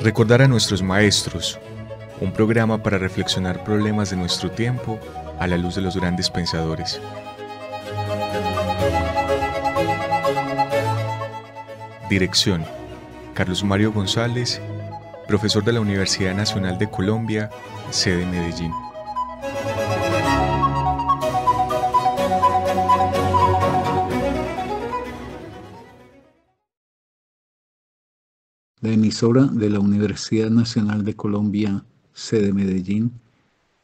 Recordar a nuestros maestros, un programa para reflexionar problemas de nuestro tiempo a la luz de los grandes pensadores. Dirección: Carlos Mario González, profesor de la Universidad Nacional de Colombia, sede Medellín. La emisora de la Universidad Nacional de Colombia, sede Medellín,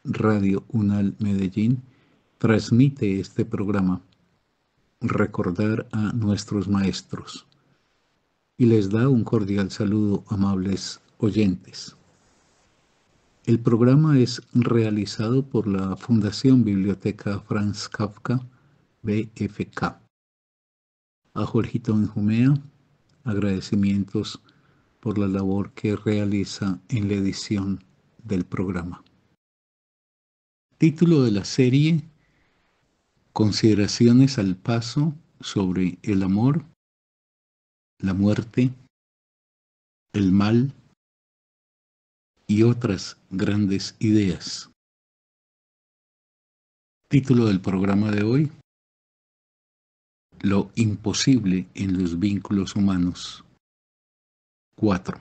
Radio UNAL Medellín, transmite este programa, Recordar a nuestros maestros, y les da un cordial saludo, amables oyentes. El programa es realizado por la Fundación Biblioteca Franz Kafka, BFK. A Jorgito Benjumea, agradecimientos por la labor que realiza en la edición del programa. Título de la serie: Consideraciones al paso sobre el amor, la muerte, el mal y otras grandes ideas. Título del programa de hoy: Lo imposible en los vínculos humanos. 4.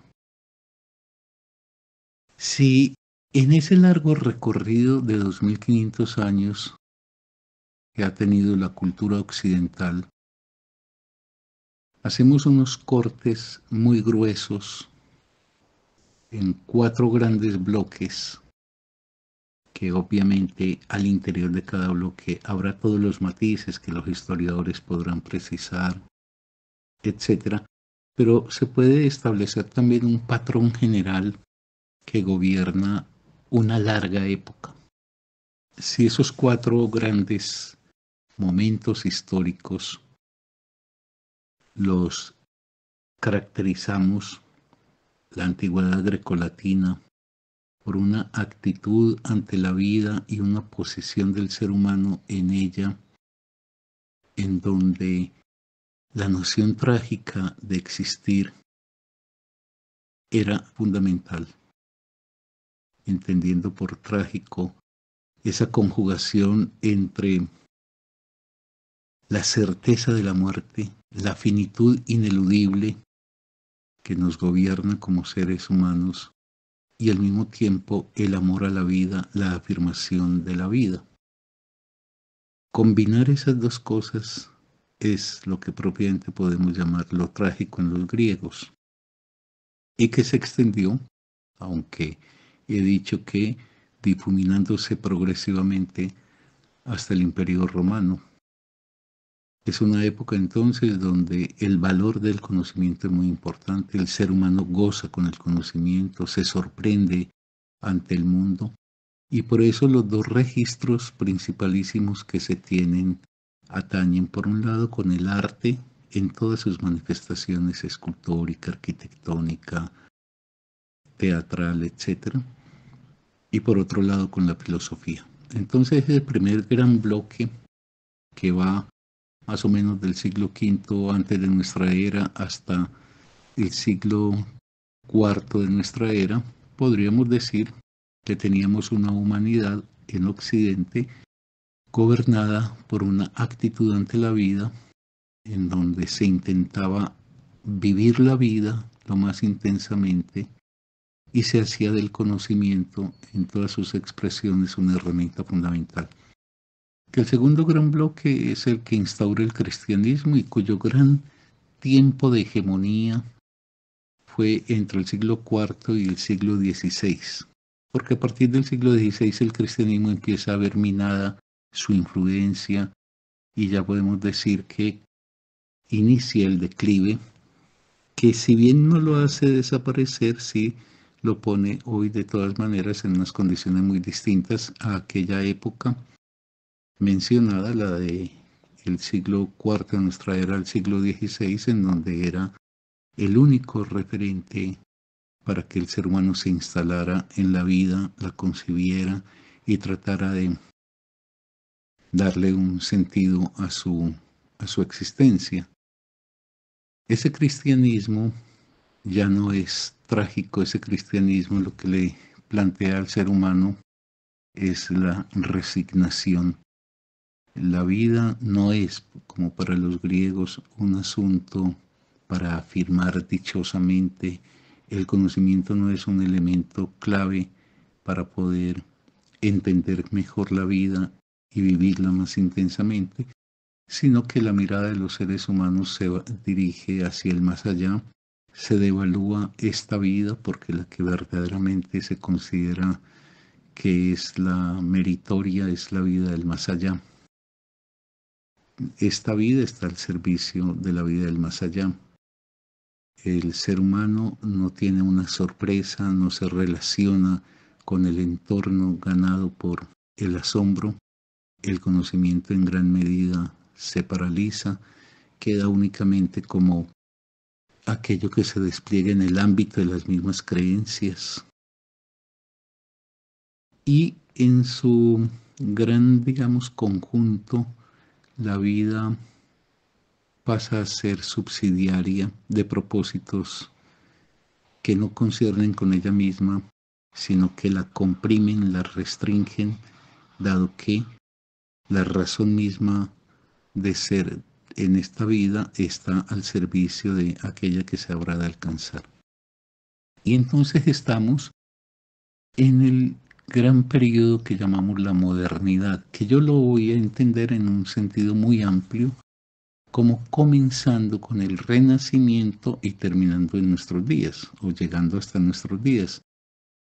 Si en ese largo recorrido de 2500 años que ha tenido la cultura occidental, hacemos unos cortes muy gruesos en 4 grandes bloques, que obviamente al interior de cada bloque habrá todos los matices que los historiadores podrán precisar, etc. Pero se puede establecer también un patrón general que gobierna una larga época. Si esos 4 grandes momentos históricos los caracterizamos, la antigüedad grecolatina, por una actitud ante la vida y una posición del ser humano en ella, en donde la noción trágica de existir era fundamental, entendiendo por trágico esa conjugación entre la certeza de la muerte, la finitud ineludible que nos gobierna como seres humanos, y al mismo tiempo el amor a la vida, la afirmación de la vida. Combinar esas dos cosas es lo que propiamente podemos llamar lo trágico en los griegos, y que se extendió, aunque he dicho que difuminándose progresivamente, hasta el Imperio Romano. Es una época entonces donde el valor del conocimiento es muy importante, el ser humano goza con el conocimiento, se sorprende ante el mundo, y por eso los 2 registros principalísimos que se tienen atañen por un lado con el arte en todas sus manifestaciones escultórica, arquitectónica, teatral, etc. Y por otro lado con la filosofía. Entonces es el primer gran bloque que va más o menos del siglo V antes de nuestra era hasta el siglo IV de nuestra era. Podríamos decir que teníamos una humanidad en Occidente gobernada por una actitud ante la vida en donde se intentaba vivir la vida lo más intensamente y se hacía del conocimiento en todas sus expresiones una herramienta fundamental. Que el segundo gran bloque es el que instaura el cristianismo y cuyo gran tiempo de hegemonía fue entre el siglo IV y el siglo XVI, porque a partir del siglo XVI el cristianismo empieza a ver minada su influencia y ya podemos decir que inicia el declive, que si bien no lo hace desaparecer, sí lo pone hoy de todas maneras en unas condiciones muy distintas a aquella época mencionada, la de el siglo IV de nuestra era, el siglo XVI, en donde era el único referente para que el ser humano se instalara en la vida, la concibiera y tratara de darle un sentido a su existencia. Ese cristianismo ya no es trágico ese cristianismo, lo que le plantea al ser humano es la resignación. La vida no es, como para los griegos, un asunto para afirmar dichosamente. El conocimiento no es un elemento clave para poder entender mejor la vida y vivirla más intensamente, sino que la mirada de los seres humanos se dirige hacia el más allá. Se devalúa esta vida porque la que verdaderamente se considera que es la meritoria es la vida del más allá. Esta vida está al servicio de la vida del más allá. El ser humano no tiene una sorpresa, no se relaciona con el entorno ganado por el asombro. El conocimiento en gran medida se paraliza, queda únicamente como aquello que se despliega en el ámbito de las mismas creencias. Y en su gran, digamos, conjunto, la vida pasa a ser subsidiaria de propósitos que no conciernen con ella misma, sino que la comprimen, la restringen, dado que la razón misma de ser en esta vida está al servicio de aquella que se habrá de alcanzar. Y entonces estamos en el gran periodo que llamamos la modernidad, que yo lo voy a entender en un sentido muy amplio, como comenzando con el Renacimiento y terminando en nuestros días, o llegando hasta nuestros días.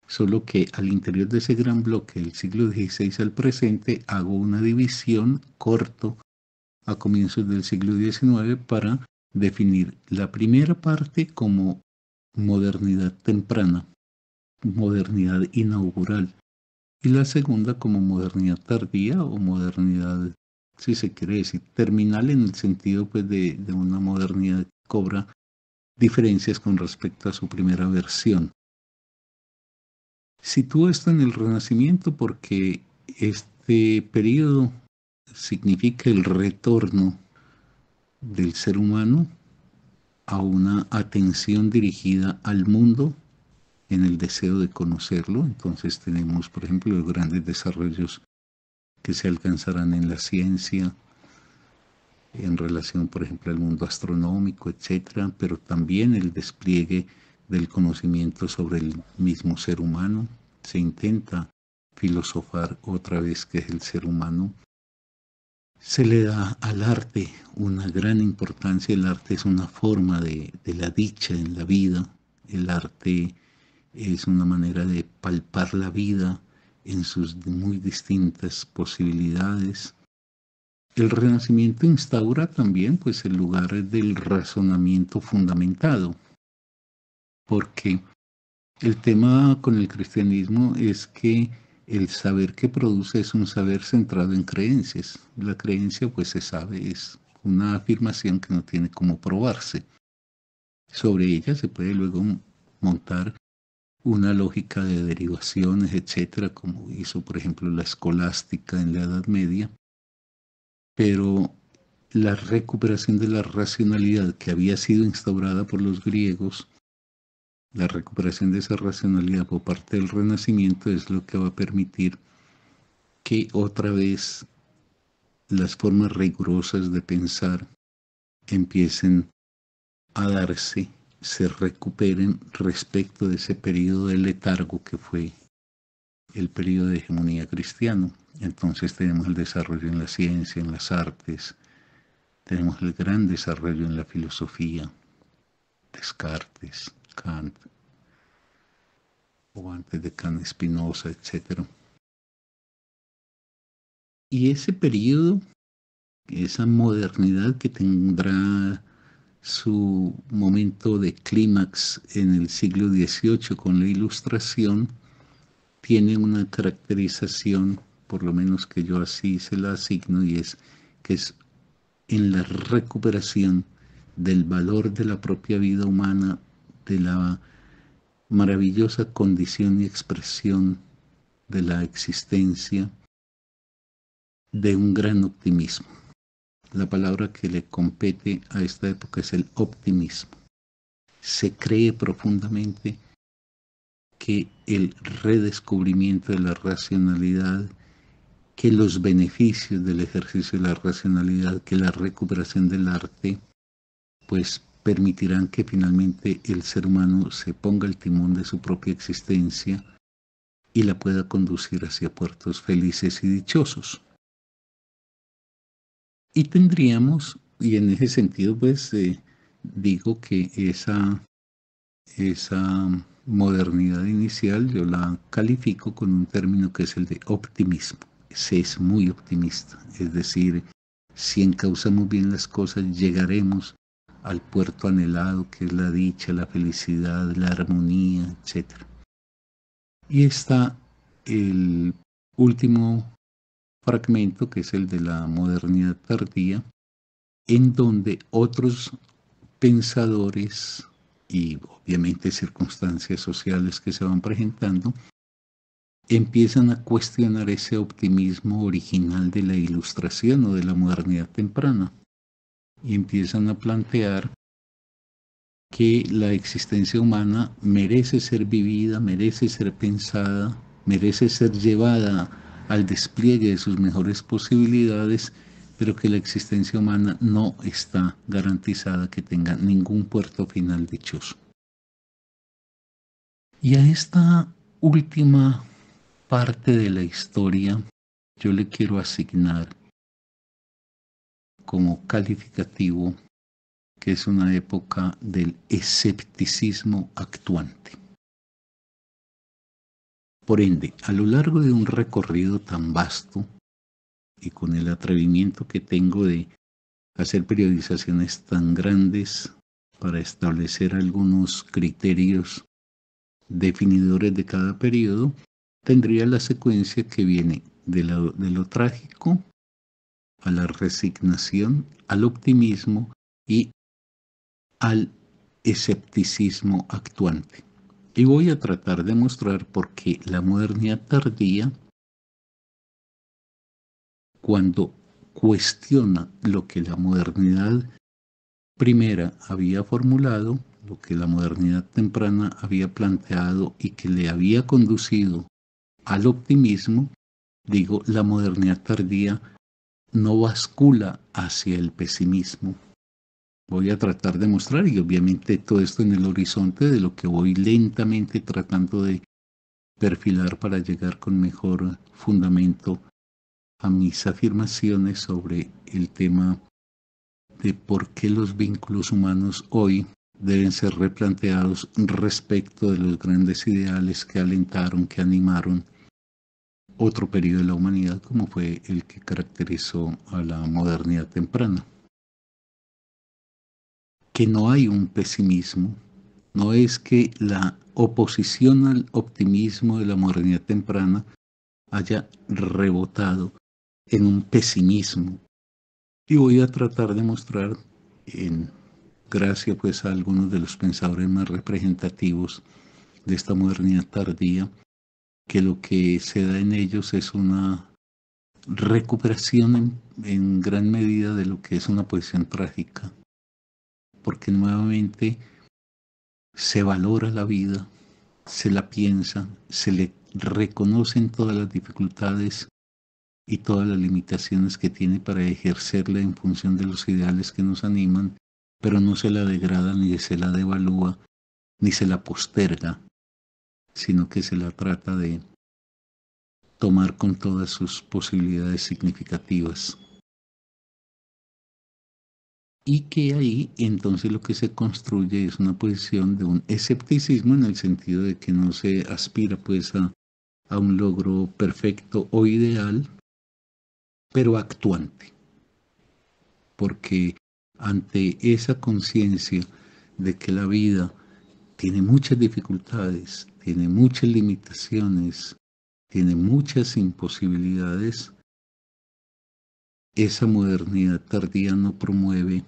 Solo que al interior de ese gran bloque del siglo XVI al presente hago una división corto a comienzos del siglo XIX para definir la primera parte como modernidad temprana, modernidad inaugural, y la segunda como modernidad tardía o modernidad, si se quiere decir, terminal en el sentido pues de una modernidad que cobra diferencias con respecto a su primera versión. Sitúo esto en el Renacimiento porque este periodo significa el retorno del ser humano a una atención dirigida al mundo en el deseo de conocerlo. Entonces tenemos, por ejemplo, los grandes desarrollos que se alcanzarán en la ciencia, en relación, por ejemplo, al mundo astronómico, etcétera, pero también el despliegue del conocimiento sobre el mismo ser humano. Se intenta filosofar otra vez qué es el ser humano. Se le da al arte una gran importancia. El arte es una forma de la dicha en la vida. El arte es una manera de palpar la vida en sus muy distintas posibilidades. El Renacimiento instaura también pues el lugar del razonamiento fundamentado, porque el tema con el cristianismo es que el saber que produce es un saber centrado en creencias. La creencia pues se sabe, es una afirmación que no tiene cómo probarse. Sobre ella se puede luego montar una lógica de derivaciones, etcétera, como hizo por ejemplo la escolástica en la Edad Media, pero la recuperación de la racionalidad que había sido instaurada por los griegos, la recuperación de esa racionalidad por parte del Renacimiento es lo que va a permitir que otra vez las formas rigurosas de pensar empiecen a darse, se recuperen respecto de ese periodo de letargo que fue el periodo de hegemonía cristiano. Entonces tenemos el desarrollo en la ciencia, en las artes, tenemos el gran desarrollo en la filosofía, Descartes, Kant, o antes de Kant, Spinoza, etc. Y ese periodo, esa modernidad que tendrá su momento de clímax en el siglo XVIII con la Ilustración, tiene una caracterización, por lo menos que yo así se la asigno, y es que es en la recuperación del valor de la propia vida humana, de la maravillosa condición y expresión de la existencia, de un gran optimismo. La palabra que le compete a esta época es el optimismo. se cree profundamente que el redescubrimiento de la racionalidad, que los beneficios del ejercicio de la racionalidad, que la recuperación del arte, pues permitirán que finalmente el ser humano se ponga el timón de su propia existencia y la pueda conducir hacia puertos felices y dichosos. Y tendríamos, y en ese sentido, pues digo que esa modernidad inicial yo la califico con un término que es el de optimismo. Se es muy optimista, es decir, si encauzamos bien las cosas, llegaremos al puerto anhelado, que es la dicha, la felicidad, la armonía, etc. Y está el último fragmento, que es el de la modernidad tardía, en donde otros pensadores y obviamente circunstancias sociales que se van presentando empiezan a cuestionar ese optimismo original de la Ilustración o de la modernidad temprana y empiezan a plantear que la existencia humana merece ser vivida, merece ser pensada, merece ser llevada al despliegue de sus mejores posibilidades, pero que la existencia humana no está garantizada que tenga ningún puerto final dichoso. Y a esta última parte de la historia yo le quiero asignar como calificativo que es una época del escepticismo actuante. Por ende, a lo largo de un recorrido tan vasto y con el atrevimiento que tengo de hacer periodizaciones tan grandes para establecer algunos criterios definidores de cada periodo, tendría la secuencia que viene de lo trágico a la resignación, al optimismo y al escepticismo actuante. Y voy a tratar de mostrar por qué la modernidad tardía, cuando cuestiona lo que la modernidad primera había formulado, lo que la modernidad temprana había planteado y que le había conducido al optimismo, digo, la modernidad tardía no bascula hacia el pesimismo. Voy a tratar de mostrar, y obviamente todo esto en el horizonte de lo que voy lentamente tratando de perfilar para llegar con mejor fundamento a mis afirmaciones sobre el tema de por qué los vínculos humanos hoy deben ser replanteados respecto de los grandes ideales que alentaron, que animaron otro periodo de la humanidad como fue el que caracterizó a la modernidad temprana. Que no hay un pesimismo, no es que la oposición al optimismo de la modernidad temprana haya rebotado en un pesimismo. Y voy a tratar de mostrar, en gracia pues a algunos de los pensadores más representativos de esta modernidad tardía, que lo que se da en ellos es una recuperación en gran medida de lo que es una posición trágica, porque nuevamente se valora la vida, se la piensa, se le reconocen todas las dificultades y todas las limitaciones que tiene para ejercerla en función de los ideales que nos animan, pero no se la degrada ni se la devalúa ni se la posterga, sino que se la trata de tomar con todas sus posibilidades significativas. Y que ahí entonces lo que se construye es una posición de un escepticismo en el sentido de que no se aspira pues a un logro perfecto o ideal, pero actuante. Porque ante esa conciencia de que la vida tiene muchas dificultades, tiene muchas limitaciones, tiene muchas imposibilidades, esa modernidad tardía no promueve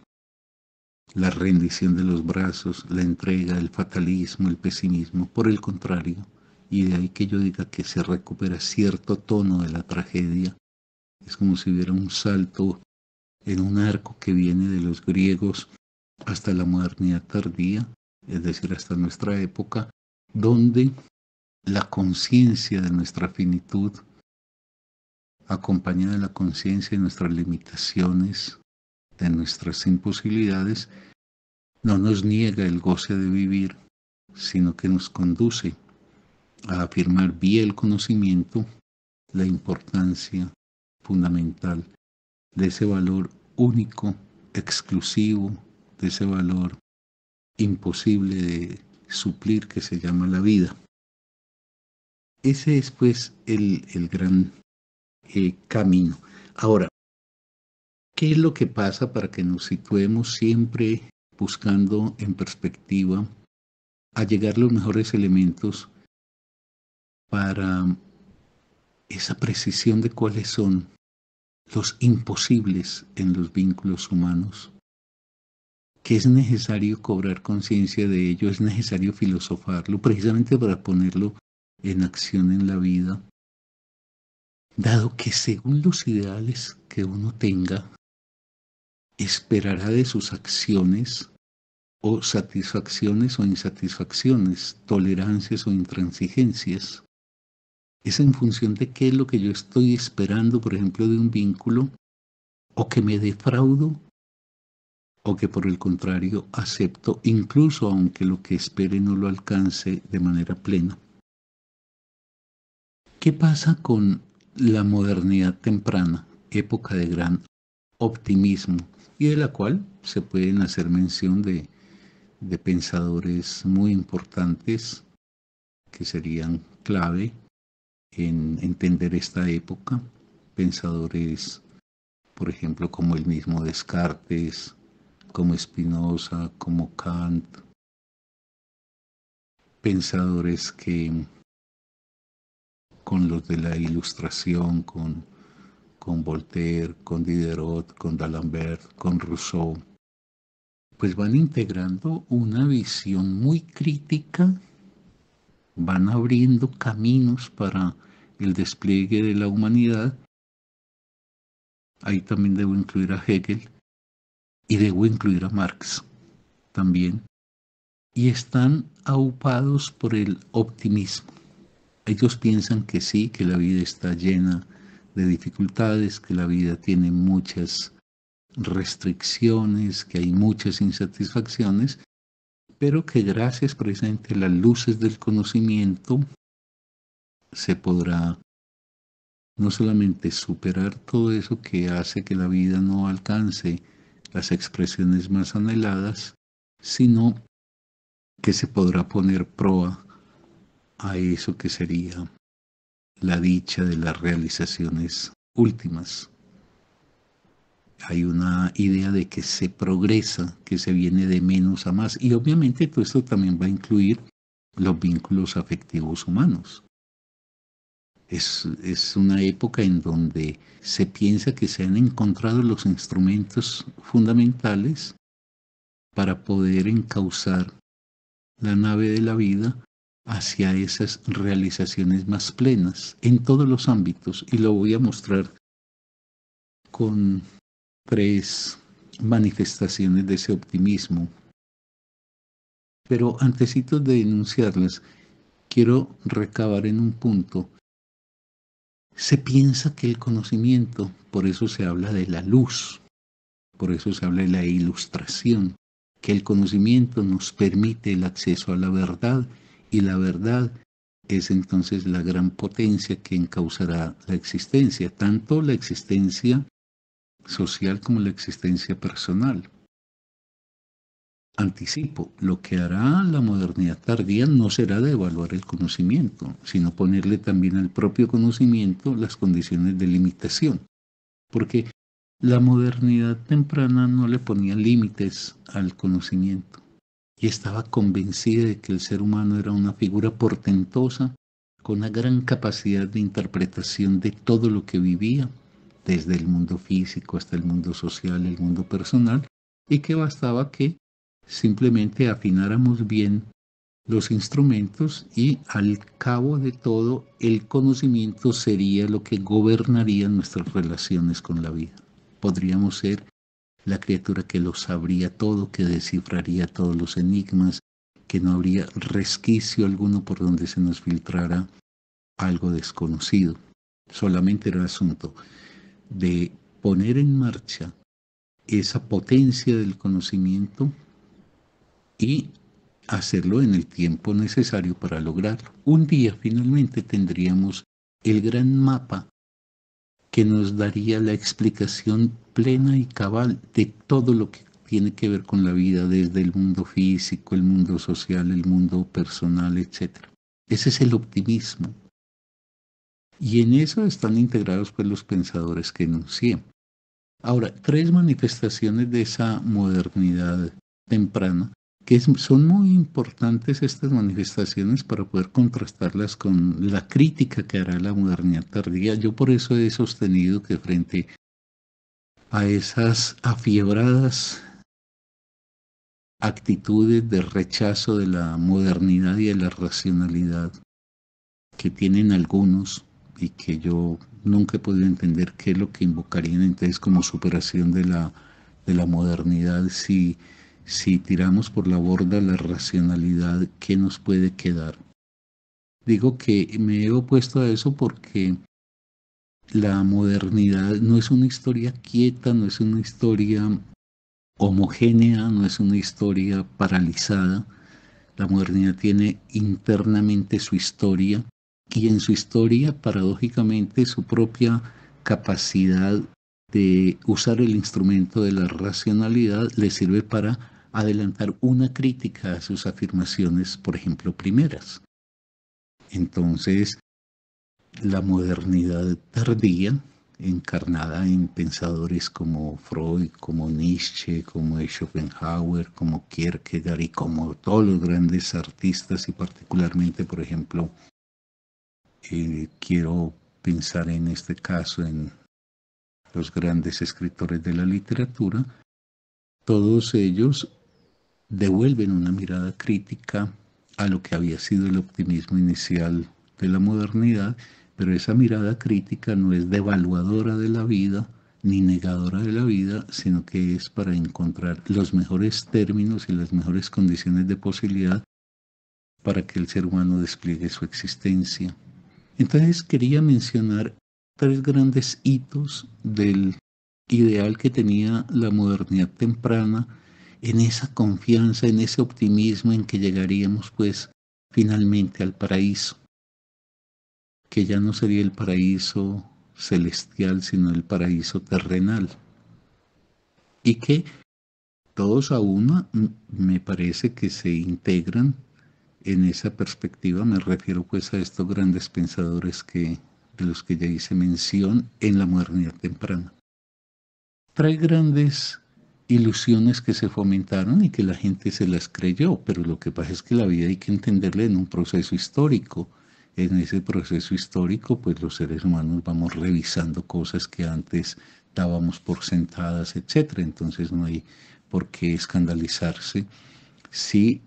la rendición de los brazos, la entrega, el fatalismo, el pesimismo, por el contrario, y de ahí que yo diga que se recupera cierto tono de la tragedia, es como si hubiera un salto en un arco que viene de los griegos hasta la modernidad tardía, es decir, hasta nuestra época, donde la conciencia de nuestra finitud, acompañada de la conciencia de nuestras limitaciones, de nuestras imposibilidades, no nos niega el goce de vivir, sino que nos conduce a afirmar vía el conocimiento la importancia fundamental de ese valor único, exclusivo, de ese valor imposible de suplir que se llama la vida. Ese es pues el gran camino. Ahora, ¿qué es lo que pasa para que nos situemos siempre buscando en perspectiva a llegar los mejores elementos para esa precisión de cuáles son los imposibles en los vínculos humanos? Que es necesario cobrar conciencia de ello, es necesario filosofarlo, precisamente para ponerlo en acción en la vida, dado que según los ideales que uno tenga, esperará de sus acciones o satisfacciones o insatisfacciones, tolerancias o intransigencias. Es en función de qué es lo que yo estoy esperando, por ejemplo, de un vínculo, o que me defraudo, o que por el contrario acepto, incluso aunque lo que espere no lo alcance de manera plena. ¿Qué pasa con la modernidad temprana, época de gran optimismo, y de la cual se pueden hacer mención de pensadores muy importantes que serían clave en entender esta época? Pensadores, por ejemplo, como el mismo Descartes, como Spinoza, como Kant, pensadores que con los de la Ilustración, con Voltaire, con Diderot, con D'Alembert, con Rousseau, pues van integrando una visión muy crítica, van abriendo caminos para el despliegue de la humanidad. Ahí también debo incluir a Hegel y debo incluir a Marx también. Y están aupados por el optimismo. Ellos piensan que sí, que la vida está llena de dificultades, que la vida tiene muchas restricciones, que hay muchas insatisfacciones, pero que gracias precisamente a las luces del conocimiento se podrá no solamente superar todo eso que hace que la vida no alcance las expresiones más anheladas, sino que se podrá poner proa a eso que sería la dicha de las realizaciones últimas. Hay una idea de que se progresa, que se viene de menos a más, y obviamente todo esto también va a incluir los vínculos afectivos humanos. Es una época en donde se piensa que se han encontrado los instrumentos fundamentales para poder encauzar la nave de la vida hacia esas realizaciones más plenas en todos los ámbitos, y lo voy a mostrar con 3 manifestaciones de ese optimismo. Pero antesitos de enunciarlas, quiero recabar en un punto. Se piensa que el conocimiento, por eso se habla de la luz, por eso se habla de la ilustración, que el conocimiento nos permite el acceso a la verdad, y la verdad es entonces la gran potencia que encauzará la existencia, tanto la existencia social como la existencia personal. Anticipo, lo que hará la modernidad tardía no será de evaluar el conocimiento, sino ponerle también al propio conocimiento las condiciones de limitación, porque la modernidad temprana no le ponía límites al conocimiento y estaba convencida de que el ser humano era una figura portentosa con una gran capacidad de interpretación de todo lo que vivía, desde el mundo físico hasta el mundo social, el mundo personal, y que bastaba que simplemente afináramos bien los instrumentos y al cabo de todo el conocimiento sería lo que gobernaría nuestras relaciones con la vida. Podríamos ser la criatura que lo sabría todo, que descifraría todos los enigmas, que no habría resquicio alguno por donde se nos filtrara algo desconocido. Solamente era asunto de poner en marcha esa potencia del conocimiento y hacerlo en el tiempo necesario para lograrlo. Un día finalmente tendríamos el gran mapa que nos daría la explicación plena y cabal de todo lo que tiene que ver con la vida, desde el mundo físico, el mundo social, el mundo personal, etc. Ese es el optimismo. Y en eso están integrados pues los pensadores que enuncié. Ahora, tres manifestaciones de esa modernidad temprana, que son muy importantes estas manifestaciones para poder contrastarlas con la crítica que hará la modernidad tardía. Yo por eso he sostenido que frente a esas afiebradas actitudes de rechazo de la modernidad y de la racionalidad que tienen algunos y que yo nunca he podido entender qué es lo que invocarían entonces como superación de la modernidad. Si tiramos por la borda la racionalidad, ¿qué nos puede quedar? Digo que me he opuesto a eso porque la modernidad no es una historia quieta, no es una historia homogénea, no es una historia paralizada. La modernidad tiene internamente su historia y en su historia, paradójicamente, su propia capacidad de usar el instrumento de la racionalidad le sirve para adelantar una crítica a sus afirmaciones, por ejemplo, primeras. Entonces, la modernidad tardía, encarnada en pensadores como Freud, como Nietzsche, como Schopenhauer, como Kierkegaard y como todos los grandes artistas y particularmente, por ejemplo, quiero pensar en este caso en los grandes escritores de la literatura, todos ellos devuelven una mirada crítica a lo que había sido el optimismo inicial de la modernidad, pero esa mirada crítica no es devaluadora de la vida ni negadora de la vida, sino que es para encontrar los mejores términos y las mejores condiciones de posibilidad para que el ser humano despliegue su existencia. Entonces quería mencionar tres grandes hitos del ideal que tenía la modernidad temprana, en esa confianza, en ese optimismo en que llegaríamos pues finalmente al paraíso, que ya no sería el paraíso celestial, sino el paraíso terrenal. Y que todos a una me parece que se integran en esa perspectiva. Me refiero pues a estos grandes pensadores de los que ya hice mención en la modernidad temprana. Trae grandes ilusiones que se fomentaron y que la gente se las creyó, pero lo que pasa es que la vida hay que entenderla en un proceso histórico. En ese proceso histórico, pues los seres humanos vamos revisando cosas que antes dábamos por sentadas, etc. Entonces no hay por qué escandalizarse si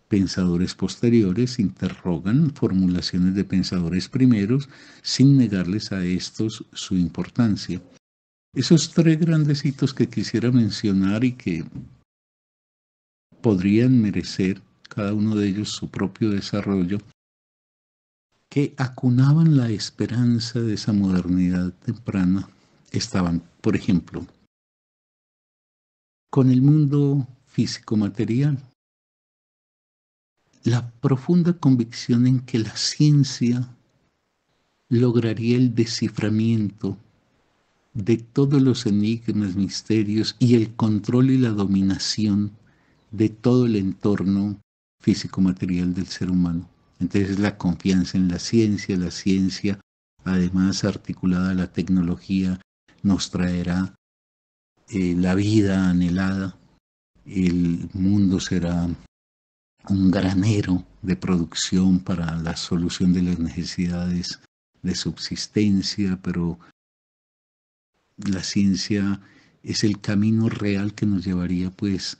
pensadores posteriores interrogan formulaciones de pensadores primeros sin negarles a estos su importancia. Esos tres grandes hitos que quisiera mencionar y que podrían merecer cada uno de ellos su propio desarrollo, que acunaban la esperanza de esa modernidad temprana, estaban, por ejemplo, con el mundo físico-material, la profunda convicción en que la ciencia lograría el desciframiento de todos los enigmas, misterios y el control y la dominación de todo el entorno físico-material del ser humano. Entonces la confianza en la ciencia además articulada a la tecnología, nos traerá la vida anhelada, el mundo será un granero de producción para la solución de las necesidades de subsistencia, pero la ciencia es el camino real que nos llevaría pues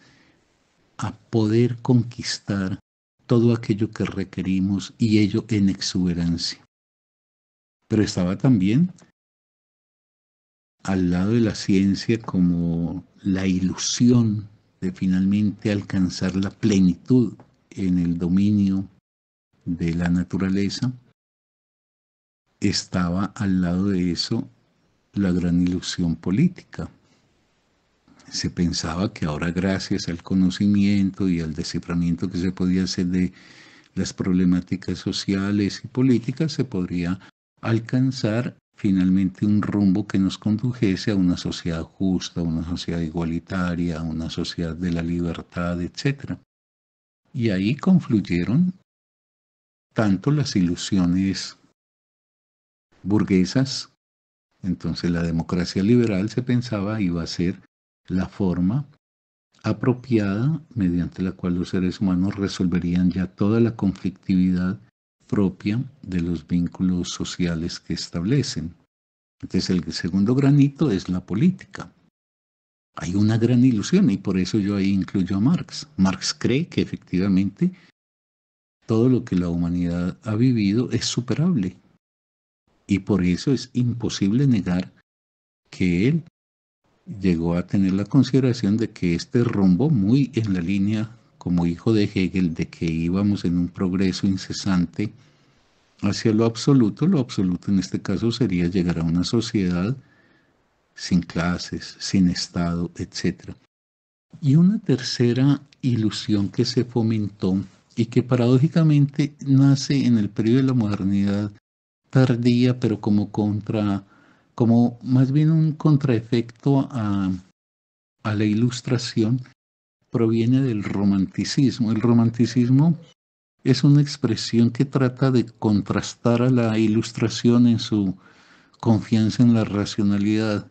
a poder conquistar todo aquello que requerimos y ello en exuberancia. Pero estaba también al lado de la ciencia como la ilusión de finalmente alcanzar la plenitud en el dominio de la naturaleza, estaba al lado de eso la gran ilusión política. Se pensaba que ahora, gracias al conocimiento y al desciframiento que se podía hacer de las problemáticas sociales y políticas, se podría alcanzar finalmente un rumbo que nos condujese a una sociedad justa, a una sociedad igualitaria, a una sociedad de la libertad, etc. Y ahí confluyeron tanto las ilusiones burguesas. Entonces la democracia liberal, se pensaba, iba a ser la forma apropiada mediante la cual los seres humanos resolverían ya toda la conflictividad propia de los vínculos sociales que establecen. Entonces el segundo granito es la política. Hay una gran ilusión y por eso yo ahí incluyo a Marx. Marx cree que efectivamente todo lo que la humanidad ha vivido es superable y por eso es imposible negar que él llegó a tener la consideración de que este rumbo, muy en la línea como hijo de Hegel, de que íbamos en un progreso incesante hacia lo absoluto en este caso sería llegar a una sociedad sin clases, sin Estado, etc. Y una tercera ilusión que se fomentó y que paradójicamente nace en el periodo de la modernidad tardía, pero como más bien un contraefecto a la ilustración, proviene del romanticismo. El romanticismo es una expresión que trata de contrastar a la ilustración en su confianza en la racionalidad.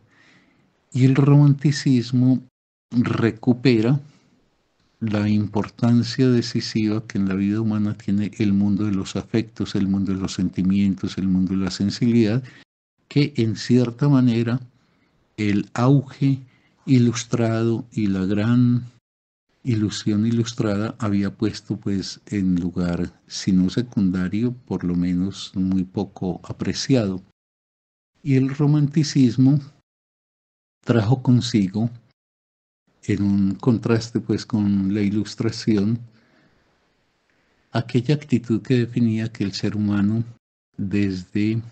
Y el romanticismo recupera la importancia decisiva que en la vida humana tiene el mundo de los afectos, el mundo de los sentimientos, el mundo de la sensibilidad, que en cierta manera el auge ilustrado y la gran ilusión ilustrada había puesto pues en lugar, si no secundario, por lo menos muy poco apreciado. Y el romanticismo trajo consigo, en un contraste pues con la ilustración, aquella actitud que definía que el ser humano, desde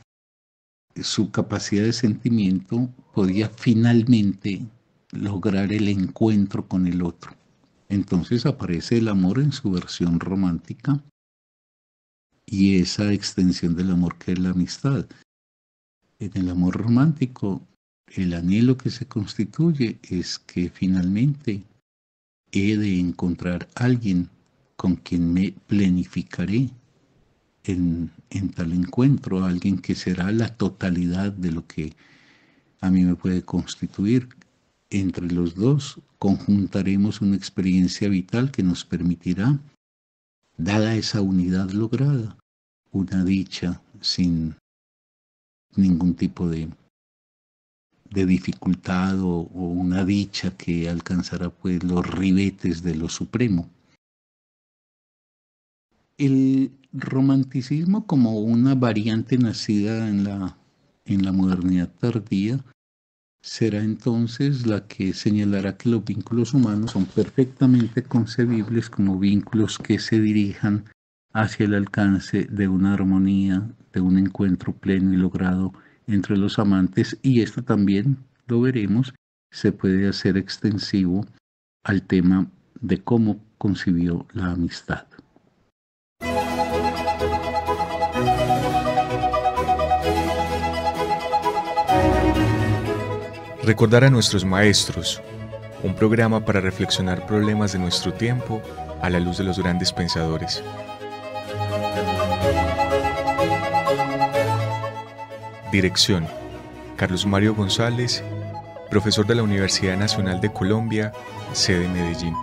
su capacidad de sentimiento, podía finalmente lograr el encuentro con el otro. Entonces aparece el amor en su versión romántica y esa extensión del amor que es la amistad. En el amor romántico, el anhelo que se constituye es que finalmente he de encontrar a alguien con quien me plenificaré en tal encuentro, a alguien que será la totalidad de lo que a mí me puede constituir. Entre los dos conjuntaremos una experiencia vital que nos permitirá, dada esa unidad lograda, una dicha sin ningún tipo de dificultad o una dicha que alcanzará pues los ribetes de lo supremo. El romanticismo, como una variante nacida en la modernidad tardía, será entonces la que señalará que los vínculos humanos son perfectamente concebibles como vínculos que se dirijan hacia el alcance de una armonía, de un encuentro pleno y logrado entre los amantes, y esto también, lo veremos, se puede hacer extensivo al tema de cómo concibió la amistad. Recordar a nuestros maestros, un programa para reflexionar problemas de nuestro tiempo a la luz de los grandes pensadores. Dirección: Carlos Mario González, profesor de la Universidad Nacional de Colombia, sede Medellín.